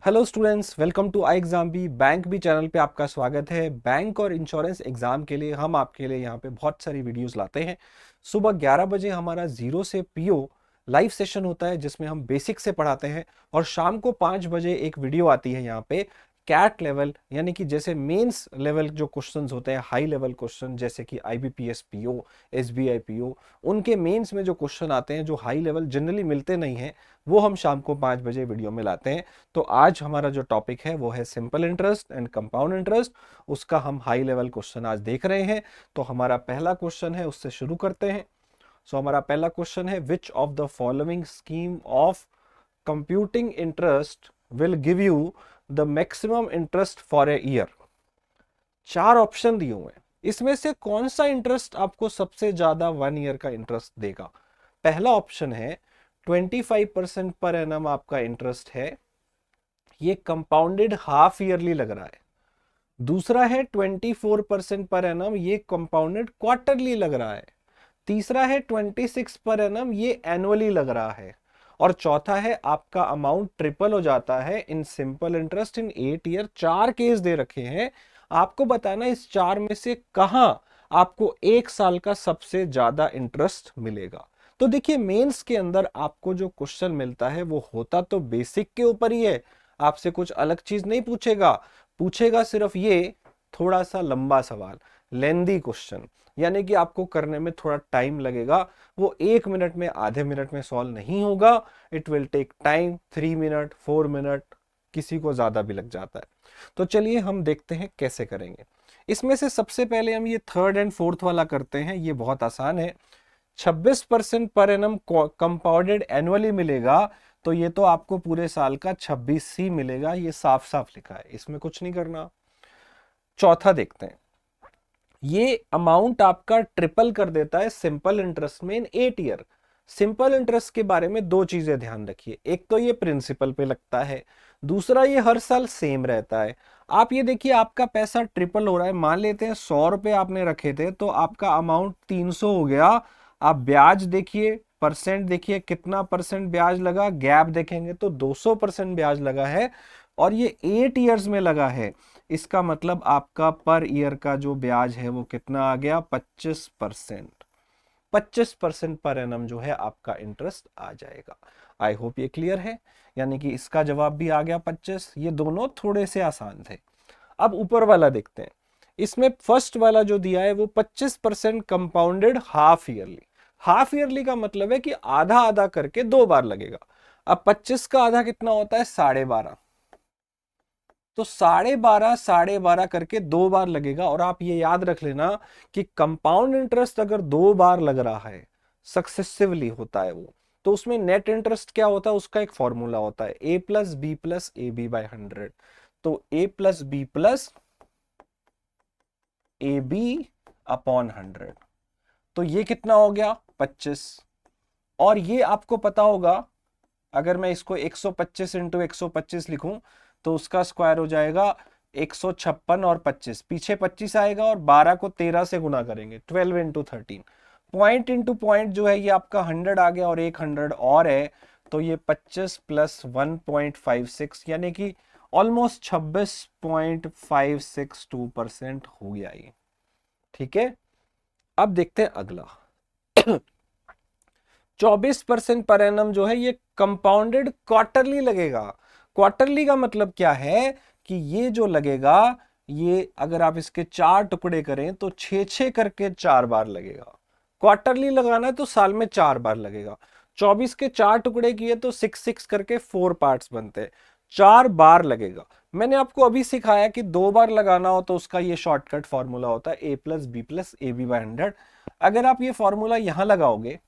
Hello students, welcome to I exam B bank B channel पे आपका स्वागत है। बैंक और इंश्योरेंस एग्जाम के लिए हम आपके लिए यहाँ पे बहुत सारी वीडियोस लाते हैं। सुबह 11 बजे हमारा जीरो से पीओ लाइव सेशन होता है जिसमें हम बेसिक से पढ़ाते हैं, और शाम को 5 बजे एक वीडियो आती है यहाँ पे कैट लेवल, यानी कि जैसे मेंस लेवल जो क्वेश्चंस होते हैं, हाई लेवल क्वेश्चन जैसे कि आईबीपीएस पीओ, एसबीआई पीओ, उनके मेंस में जो क्वेश्चन आते हैं जो हाई लेवल जनरली मिलते नहीं हैं, वो हम शाम को 5 बजे वीडियो में लाते हैं। तो आज हमारा जो टॉपिक है वो है simple interest and compound interest. उसका हम हाई लेवल क्वेश्चन आज देख रहे हैं। तो हमारा पहला क्वेश्चन है, उससे शुरू करते हैं। हमारा पहला क्वेश्चन है, which of the following scheme of computing interest will give you the maximum interest for a year. चार ऑप्शन दिए हुए हैं, इसमें से कौन सा इंटरेस्ट आपको सबसे ज्यादा 1 ईयर का इंटरेस्ट देगा। पहला ऑप्शन है 25% पर एनम आपका इंटरेस्ट है, ये कंपाउंडेड हाफ ईयरली लग रहा है। दूसरा है 24% पर एनम, ये कंपाउंडेड क्वार्टरली लग रहा है। तीसरा है 26 पर एनम, ये एनुअली लग रहा है। और चौथा है आपका अमाउंट ट्रिपल हो जाता है in simple interest in 8 year. चार केस दे रखे हैं, आपको बताना इस चार में से कहां आपको 1 साल का सबसे ज्यादा इंटरेस्ट मिलेगा। तो देखिए, मेंस के अंदर आपको जो क्वेश्चन मिलता है वो होता तो बेसिक के ऊपर ही है, आपसे कुछ अलग चीज नहीं पूछेगा। पूछेगा सिर्फ ये थोड़ा सा लंबा सवाल, लेंदी क्वेश्चन, यानी कि आपको करने में थोड़ा टाइम लगेगा। वो 1 मिनट में, आधे मिनट में सॉल्व नहीं होगा। It will take time, 3 minute, 4 minute, किसी को ज्यादा भी लग जाता है। तो चलिए हम देखते हैं कैसे करेंगे। इसमें से सबसे पहले हम ये थर्ड एंड फोर्थ वाला करते हैं, ये बहुत आसान है। 26% पर एनम कंपाउंडेड एनुअली मिलेगा, तो ये तो आपको पूरे साल का 26 ही मिलेगा, ये साफ साफ लिखा है, इसमें कुछ नहीं करना। चौथा देखते हैं, ये अमाउंट आपका ट्रिपल कर देता है सिंपल इंटरेस्ट में इन 8 ईयर। सिंपल इंटरेस्ट के बारे में दो चीजें ध्यान रखिए, एक तो ये प्रिंसिपल पे लगता है, दूसरा ये हर साल सेम रहता है। आप ये देखिए, आपका पैसा ट्रिपल हो रहा है। मान लेते हैं 100 रुपए आपने रखे थे, तो आपका अमाउंट 300 हो गया। आप ब्याज देखिए, परसेंट देखिए, कितना परसेंट ब्याज लगा, गैप देखेंगे तो 200% ब्याज लगा है, और ये 8 ईयर्स में लगा है। इसका मतलब आपका पर ईयर का जो ब्याज है वो कितना आ गया, 25%। 25% पर एनम जो है आपका इंटरेस्ट आ जाएगा। आई होप ये क्लियर है, यानी कि इसका जवाब भी आ गया 25। ये दोनों थोड़े से आसान थे। अब ऊपर वाला देखते हैं। इसमें फर्स्ट वाला जो दिया है वो 25% compounded half yearly. Half yearly का मतलब है कि आधा आधा करके 2 बार लगेगा। अब 25 का आधा कितना होता है, 12.5। तो 12.5 करके 2 बार लगेगा। और आप ये याद रख लेना कि कंपाउंड इंटरेस्ट अगर 2 बार लग रहा है, सक्सेसिवली होता है वो, तो उसमें नेट इंटरेस्ट क्या होता है, उसका एक फॉर्मूला होता है, a plus b plus a b by 100। तो a plus b plus a b upon 100। तो ये कितना हो गया, 25। और ये आपको पता होगा, अगर मैं इसको 125 इंटू 125 लिखूं तो उसका स्क्वायर हो जाएगा 156, और 25 पीछे 25 आएगा, और 12 को 13 से गुना करेंगे, 12 इंटू 13। पॉइंट इंटू पॉइंट जो है ये आपका 100 आ गया, और एक 100 और है, तो ये 25 प्लस 1.56, यानी कि ऑलमोस्ट 26.562% हो गया ये। ठीक है, अब देखते हैं अगला। 24% पर एनम जो है ये कंपाउंडेड क्वार्टरली लगेगा। क्वार्टरली का मतलब क्या है कि ये जो लगेगा, ये अगर आप इसके 4 टुकड़े करें तो 6 करके 4 बार लगेगा। क्वार्टरली लगाना है तो साल में 4 बार लगेगा। 24 के 4 टुकड़े किए तो 6 करके 4 पार्ट्स बनते हैं, 4 बार लगेगा। मैंने आपको अभी सिखाया कि 2 बार लगाना हो तो उसका ये शॉर्टकट फॉर्मूला होता है, ए प्लस बी बाई 100। अगर आप ये फॉर्मूला यहां लगाओगे,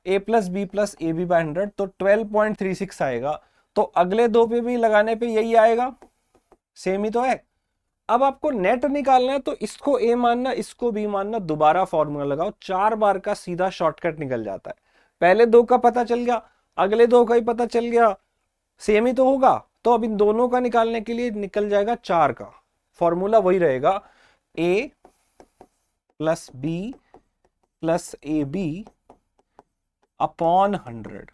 ए प्लस बी बाई 100, तो 12.36 आएगा। तो अगले दो पे भी लगाने पे यही आएगा, सेम ही तो है। अब आपको नेट निकालना है, तो इसको ए मानना, इसको बी मानना, दोबारा फॉर्मूला लगाओ, 4 बार का सीधा शॉर्टकट निकल जाता है। पहले दो का पता चल गया, अगले दो का ही पता चल गया, सेम ही तो होगा। तो अब इन दोनों का निकालने के लिए निकल जाएगा 4 का फॉर्मूला, वही रहेगा, a plus b plus a b upon 100।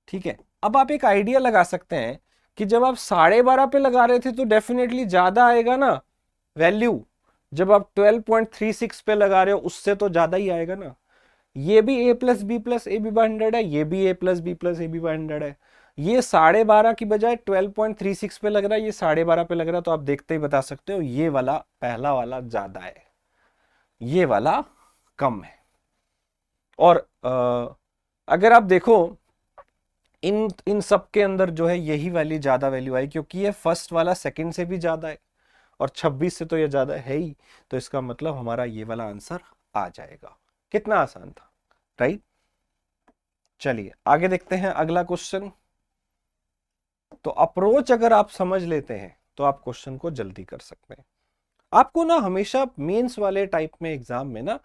ठीक है, अब आप एक आइडिया लगा सकते हैं कि जब आप 12.5 पे लगा रहे थे तो डेफिनेटली ज्यादा आएगा ना वैल्यू, जब आप 12.36 पे लगा रहे हो उससे तो ज्यादा ही आएगा ना। ये भी a plus b plus a b by 100 है, ये भी a plus b plus a b by 100 है। ये 12.5 की बजाय 12.36 पे लग रहा है, ये 12.5 पे लग रहा है, तो आप देखते ही बता सकते हो ये वाला पहला वाला ज्यादा है, ये वाला कम है। और अगर आप देखो इन इन सब के अंदर जो है यही वाली ज्यादा वैल्यू आई, क्योंकि ये फर्स्ट वाला सेकंड से भी ज्यादा है और 26 से तो ये ज्यादा है ही, तो इसका मतलब हमारा ये वाला आंसर आ जाएगा। कितना आसान था, राइट। चलिए आगे देखते हैं अगला क्वेश्चन। तो अप्रोच अगर आप समझ लेते हैं तो आप क्वेश्चन को जल्दी कर सकते हैं। आपको ना हमेशा मेंस वाले टाइप में एग्जाम में ना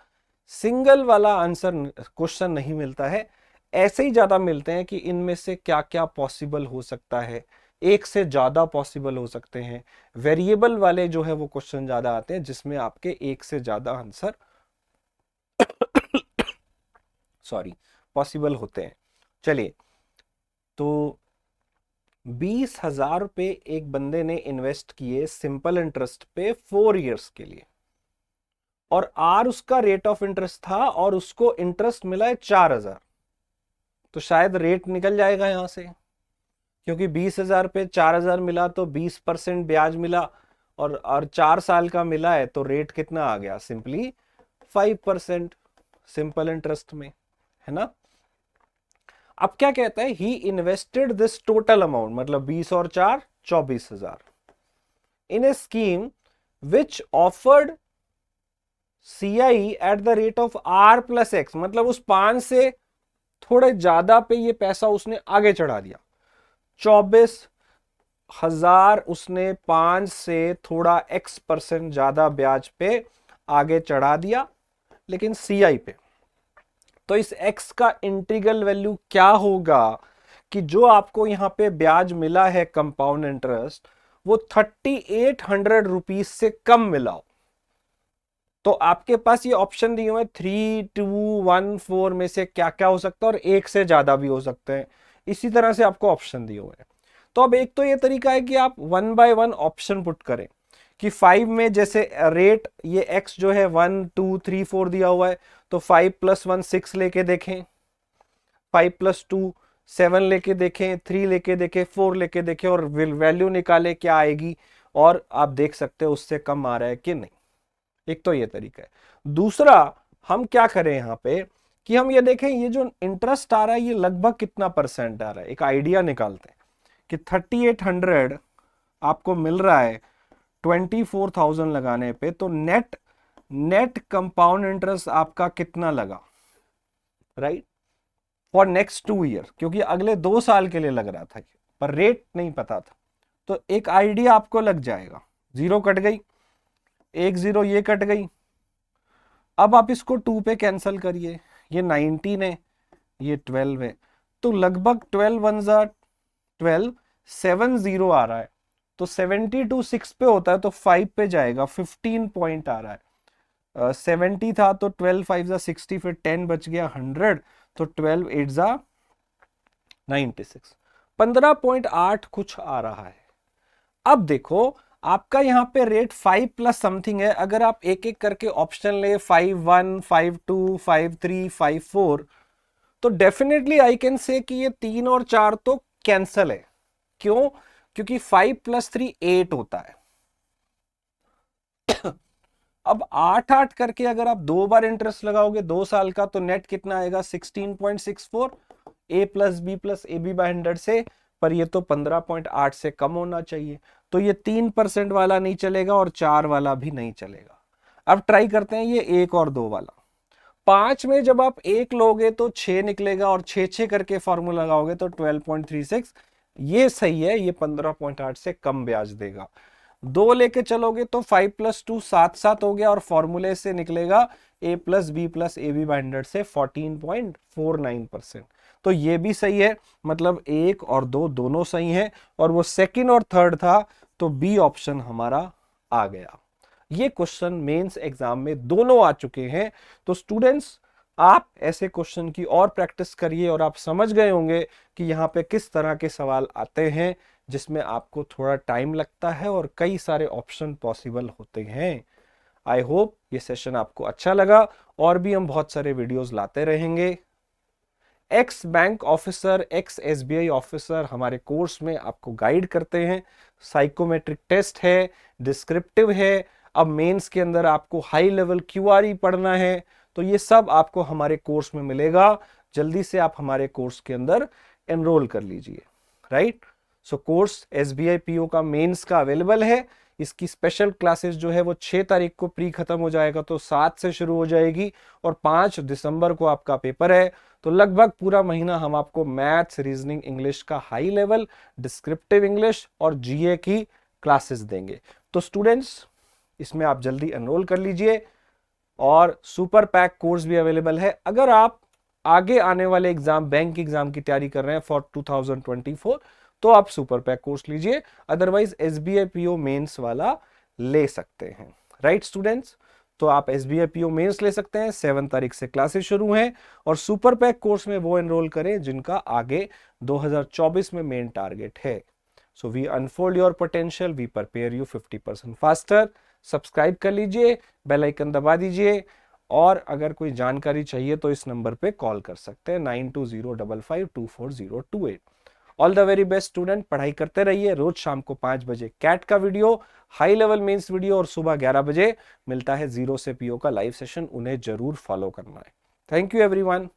सिंगल वाला आंसर क्वेश्चन नहीं मिलता है, ऐसे ही ज्यादा मिलते हैं कि इनमें से क्या क्या पॉसिबल हो सकता है, एक से ज्यादा पॉसिबल हो सकते हैं। वेरिएबल वाले जो है वो क्वेश्चन ज्यादा आते हैं जिसमें आपके एक से ज्यादा आंसर सॉरी पॉसिबल होते हैं। चलिए, तो 20,000 रुपए एक बंदे ने इन्वेस्ट किए सिंपल इंटरेस्ट पे 4 इयर्स के लिए, और आर उसका रेट ऑफ इंटरेस्ट था और उसको इंटरेस्ट मिला है 4,000। तो शायद रेट निकल जाएगा यहां से, क्योंकि 20,000 पे 4,000 मिला तो 20% ब्याज मिला, और 4 साल का मिला है तो रेट कितना आ गया, सिंपली 5% सिंपल इंटरेस्ट में, है ना। अब क्या कहता है, he invested this total amount, मतलब 20 और 4 24,000 in a scheme which offered CI at the rate of R plus x, मतलब उस 5 से थोड़े ज्यादा पे ये पैसा उसने आगे चढ़ा दिया। 24,000 उसने 5 से थोड़ा x% ज्यादा ब्याज पे आगे चढ़ा दिया, लेकिन CI पे। तो इस x का इंटीग्रल वैल्यू क्या होगा कि जो आपको यहां पे ब्याज मिला है कंपाउंड इंटरेस्ट, वो 3,800 रुपीज से कम मिला हो। तो आपके पास ये ऑप्शन दिए हुए 3, 2, 1, 4 में से क्या क्या हो सकता है, और एक से ज्यादा भी हो सकते हैं। इसी तरह से आपको ऑप्शन दिए हुए हैं। तो अब एक तो ये तरीका है कि आप 1 बाय 1 ऑप्शन पुट करें कि 5 में जैसे रेट ये x जो है 1, 2, 3, 4 दिया हुआ है, तो 5 + 1 6 लेके देखें, 5 + 2 7 लेके देखें, 3 लेके देखें, 4 लेके देखें, और वैल्यू निकाले क्या आएगी, और आप देख सकते हो उससे कम आ रहा है कि नहीं। एक तो ये तरीका है। दूसरा, हम क्या करें यहां पे कि हम ये देखें ये जो इंटरेस्ट आ रहा है ये लगभग कितना परसेंट आ रहा है, एक आइडिया निकालते हैं कि 3,800 आपको मिल रहा है 24,000 लगाने पे, तो नेट नेट कंपाउंड इंटरेस्ट आपका कितना लगा, राइट, फॉर नेक्स्ट 2 ईयर, क्योंकि अगले 2 साल के लिए लग रहा था पर रेट नहीं पता था। तो एक आइडिया आपको लग जाएगा, जीरो कट गई, एक जीरो ये कट गई। अब आप इसको 2 पे कैंसिल करिए, ये 19 है, ये 12 है, तो लगभग 12 1 12 7 0 आ रहा है। तो 72 6 पे होता है तो 5 पे जाएगा, 15 पॉइंट आ रहा है। 70 था तो 12 5 जा 60, फिर 10 बच गया 100, तो 12 8 जा 96, 15.8 कुछ आ रहा है। अब देखो आपका यहाँ पे रेट 5 प्लस समथिंग है, अगर आप एक एक करके ऑप्शन ले 5 1 5 2 5 3 5 4, तो डेफिनेटली आई कैन से कि ये 3 और 4 तो कैंसल है। क्यों? क्योंकि 5 + 3 8 होता है। अब 8 8 करके अगर आप 2 बार इंटरेस्ट लगाओगे 2 साल का, तो नेट कितना आएगा 16.64, a plus b plus a b by 100 से, पर ये तो 15.8 से कम होना चाहिए। तो ये 3% वाला नहीं चलेगा और 4 वाला भी नहीं चलेगा। अब ट्राई करते हैं ये 1 और 2 वाला। 5 में जब आप 1 लोगे तो 6 निकलेगा, और 6 करके फॉर्मूला लगाओगे तो 12.36, ये सही है, ये 15.8 से कम ब्याज देगा। 2 लेके चलोगे तो 5 + 2 7 7 हो गया, और फॉर्मूले से निकलेगा a plus b plus a b by 100 से 14.49%। तो ये भी सही है, मतलब 1 और 2 दोनों सही हैं, और वो सेकंड और थर्ड था, तो बी ऑप्शन हमारा आ गया। ये क्वेश्चन मेंस एग्जाम में दोनों आ चुके हैं। तो स्टूडेंट्स आप ऐसे क्वेश्चन की और प्रैक्टिस करिए और आप समझ गए होंगे कि यहाँ पे किस तरह के सवाल आते हैं जिसमें आपको थोड़ा टाइम लगता है और कई सारे ऑप्शन पॉसिबल होते हैं। आई होप ये सेशन आपको अच्छा लगा, और भी हम बहुत सारे वीडियोस लाते रहेंगे। X bank officer, x SBI officer हमारे कोर्स में आपको गाइड करते हैं। साइकोमेट्रिक टेस्ट है, डिस्क्रिप्टिव है, अब मेंस के अंदर आपको हाई लेवल क्यूआरई पढ़ना है, तो ये सब आपको हमारे कोर्स में मिलेगा। जल्दी से आप हमारे कोर्स के अंदर एनरोल कर लीजिए। राइट, सो कोर्स एसबीआई पीओ का मेंस का अवेलेबल है। इसकी स्पेशल क्लासेस जो है वो 6 तारीख को प्री खत्म हो जाएगा, तो 7 से शुरू हो जाएगी और 5 दिसंबर को आपका पेपर है। तो लगभग पूरा महीना हम आपको मैथ्स, रीजनिंग, इंग्लिश का हाई लेवल, डिस्क्रिप्टिव इंग्लिश और जीए की क्लासेस देंगे। तो स्टूडेंट्स, इसमें आप जल्दी एनरोल कर लीजिए। और सुपर पैक कोर्स भी अवेलेबल है। अगर आप आगे आने वाले एग्जाम, बैंक एग्जाम की तैयारी कर रहे हैं फॉर 2024, तो आप सुपर पैक कोर्स लीजिए, अदरवाइज एसबीआई पीओ मेंस वाला ले सकते हैं। राइट स्टूडेंट्स, तो आप एसबीआई पीओ मेंस ले सकते हैं, 7 तारीख से क्लासेस शुरू हैं। और सुपर पैक कोर्स में वो एनरोल करें जिनका आगे 2024 में मेन टारगेट है। So we unfold your potential, we prepare you 50% faster. Subscribe कर लीजिए, बेल आइकन दबा दीजिए, और अगर कोई जानकारी चाहिए तो इस नंबर पे कॉल कर सकते हैं 9205524028। All the very best student, पढ़ाई करते रहिए। रोज शाम को 5 बजे कैट का video, high level mains video, और सुबह 11 बजे मिलता है जीरो से पीओ का लाइव सेशन, उन्हें जरूर फॉलो करना है। Thank you everyone.